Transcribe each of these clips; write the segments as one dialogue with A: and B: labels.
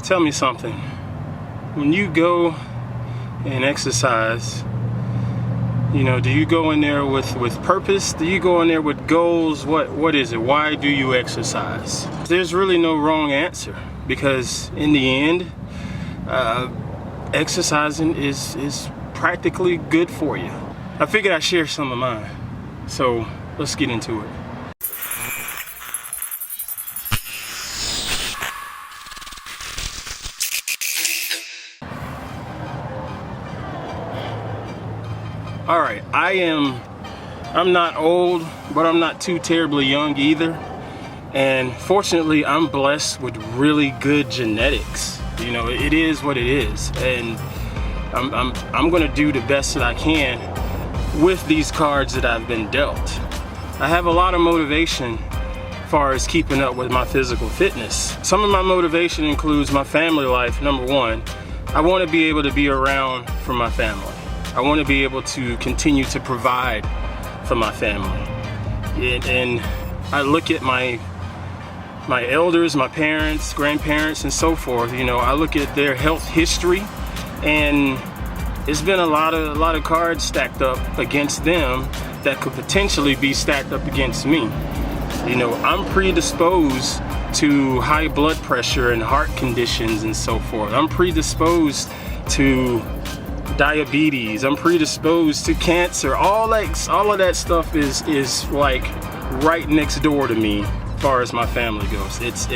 A: Tell me something. When you go and exercise, you know, do you go in there with purpose? Do you go in there with goals? What is it? Why do you exercise? There's really no wrong answer, because in the end, exercising is practically good for you. I figured I'd share some of mine. So let's get into it. All right, I'm not old, but I'm not too terribly young either. And fortunately, I'm blessed with really good genetics. You know, it is what it is. And I'm gonna do the best that I can with these cards that I've been dealt. I have a lot of motivation as far as keeping up with my physical fitness. Some of my motivation includes my family life. Number one, I want to be able to be around for my family. I want to be able to continue to provide for my family. And I look at my elders, my parents, grandparents, and so forth. You know, I look at their health history, and it's been a lot of cards stacked up against them that could potentially be stacked up against me. You know, I'm predisposed to high blood pressure and heart conditions and so forth. I'm predisposed to diabetes. I'm predisposed to cancer. All of that stuff is like right next door to me as far as my family goes. It's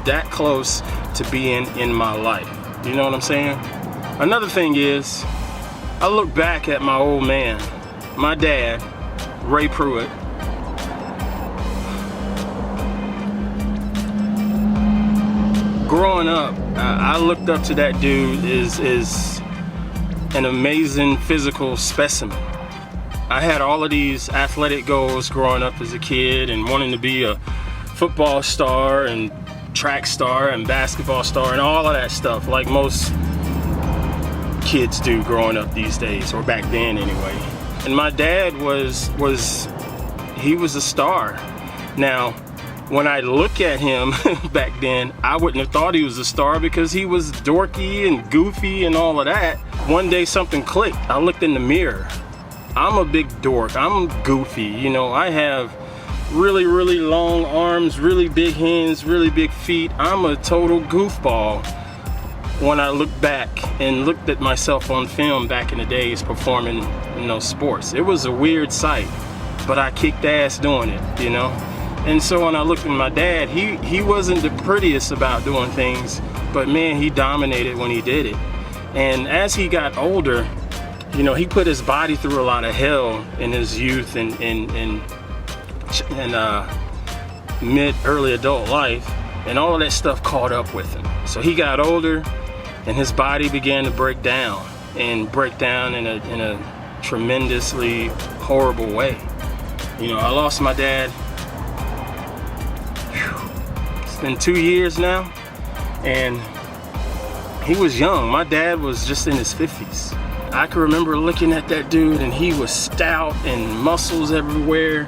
A: that close to being in my life. You know what I'm saying? Another thing is, I look back at my old man, my dad, Ray Pruitt. Growing up, I looked up to that dude as an amazing physical specimen. I had all of these athletic goals growing up as a kid, and wanting to be a football star and track star and basketball star and all of that stuff, like most kids do growing up these days, or back then anyway. And my dad was a star. Now, when I look at him back then, I wouldn't have thought he was a star because he was dorky and goofy and all of that. One day something clicked. I looked in the mirror. I'm a big dork. I'm goofy. You know, I have really, really long arms, really big hands, really big feet. I'm a total goofball. When I look back and looked at myself on film back in the days performing in those sports, it was a weird sight, but I kicked ass doing it, you know? And so when I looked at my dad, he wasn't the prettiest about doing things, but man, he dominated when he did it. And as he got older, you know, he put his body through a lot of hell in his youth and early adult life, and all of that stuff caught up with him. So he got older, and his body began to break down in a tremendously horrible way. You know, I lost my dad. It's been 2 years now, and he was young. My dad was just in his 50s. I can remember looking at that dude, and he was stout and muscles everywhere.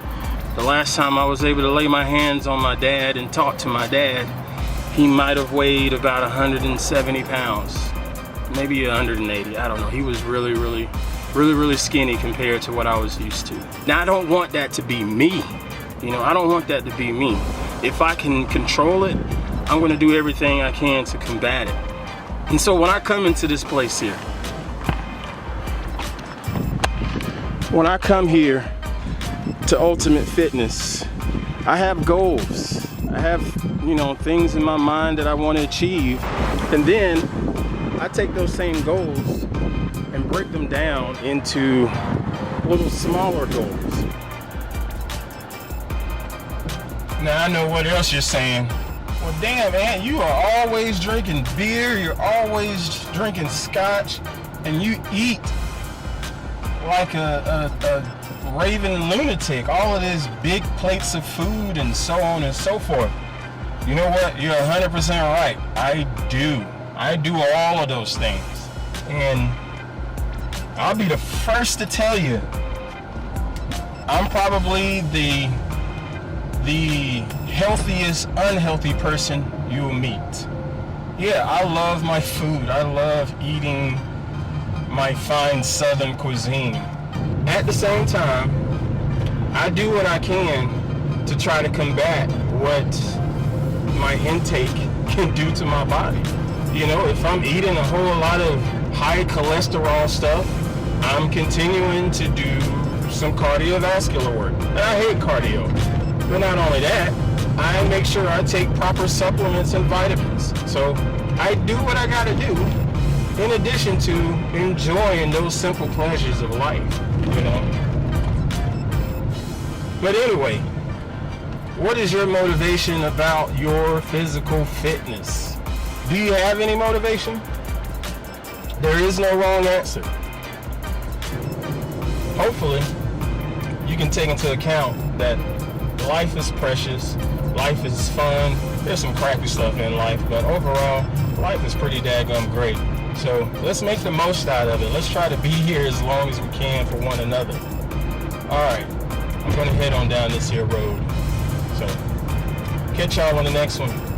A: The last time I was able to lay my hands on my dad and talk to my dad, he might have weighed about 170 pounds, maybe 180, I don't know. He was really skinny compared to what I was used to. Now, I don't want that to be me. You know, I don't want that to be me. If I can control it, I'm gonna do everything I can to combat it. And so when I come into this place here, when I come here to Ultimate Fitness, I have goals. I have, you know, things in my mind that I want to achieve. And then I take those same goals and break them down into little smaller goals. Now I know what else you're saying. Well, damn, man, you are always drinking beer, you're always drinking scotch, and you eat like a raving lunatic. All of these big plates of food and so on and so forth. You know what? You're 100% right. I do all of those things. And I'll be the first to tell you, I'm probably the healthiest unhealthy person you'll meet. yeah, I love my food. I love eating my fine Southern cuisine. At the same time, I do what I can to try to combat what my intake can do to my body. You know, if I'm eating a whole lot of high cholesterol stuff, I'm continuing to do some cardiovascular work. And I hate cardio. But not only that, I make sure I take proper supplements and vitamins. So I do what I gotta do in addition to enjoying those simple pleasures of life, you know. But anyway, what is your motivation about your physical fitness? Do you have any motivation? There is no wrong answer. Hopefully, you can take into account that life is precious, life is fun. There's some crappy stuff in life, but overall, life is pretty daggum great. So let's make the most out of it. Let's try to be here as long as we can for one another. All right, I'm gonna head on down this here road. So catch y'all on the next one.